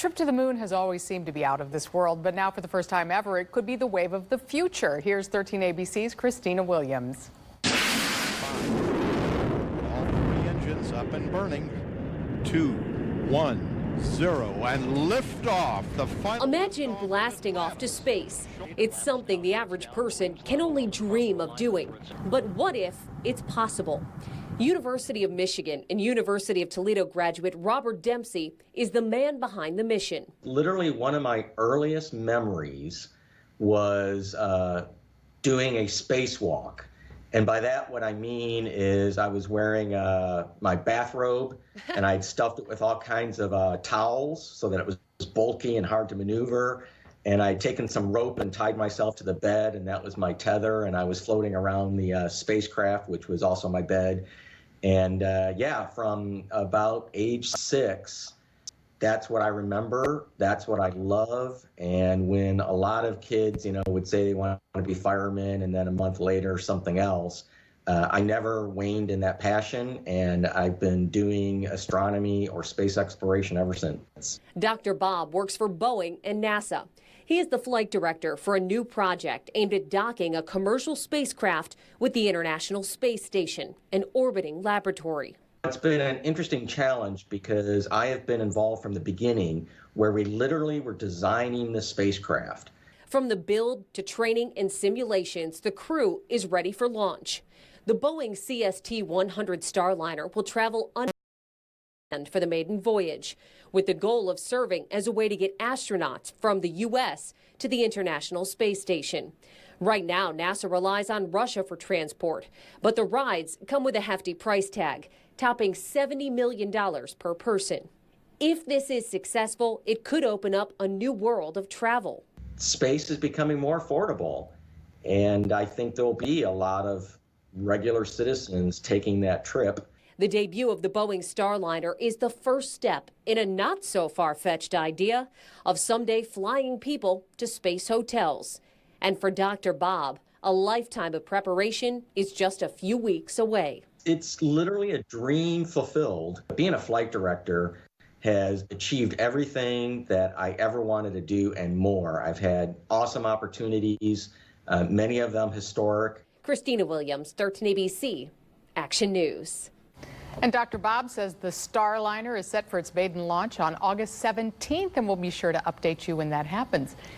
trip to the moon has always seemed to be out of this world, but now for the first time ever, it could be the wave of the future. Here's 13 ABC's Christina Williams. All three engines up and burning. 2, 1, 0, and liftoff. The final. Imagine blasting off to space. It's something the average person can only dream of doing. But what if it's possible? University of Michigan and University of Toledo graduate Robert Dempsey is the man behind the mission. Literally one of my earliest memories was doing a spacewalk. And by that, what I mean is I was wearing my bathrobe and I'd stuffed it with all kinds of towels so that it was bulky and hard to maneuver. And I'd taken some rope and tied myself to the bed, and that was my tether. And I was floating around the spacecraft, which was also my bed. And yeah, from about age 6, that's what I remember. That's what I love. And when a lot of kids, would say they want to be firemen and then a month later something else, I never waned in that passion. And I've been doing astronomy or space exploration ever since. Dr. Bob works for Boeing and NASA. He is the flight director for a new project aimed at docking a commercial spacecraft with the International Space Station, an orbiting laboratory. It's been an interesting challenge because I have been involved from the beginning, where we literally were designing the spacecraft. From the build to training and simulations, the crew is ready for launch. The Boeing CST-100 Starliner will travel unmanned for the maiden voyage, with the goal of serving as a way to get astronauts from the U.S. to the International Space Station. Right now, NASA relies on Russia for transport, but the rides come with a hefty price tag, topping $70 million per person. If this is successful, it could open up a new world of travel. Space is becoming more affordable, and I think there'll be a lot of regular citizens taking that trip. The debut of the Boeing Starliner is the first step in a not so far-fetched idea of someday flying people to space hotels. And for Dr. Bob, a lifetime of preparation is just a few weeks away. It's literally a dream fulfilled. Being a flight director has achieved everything that I ever wanted to do and more. I've had awesome opportunities, many of them historic. Christina Williams, 13 ABC, Action News. And Dr. Bob says the Starliner is set for its maiden launch on August 17th, and we'll be sure to update you when that happens.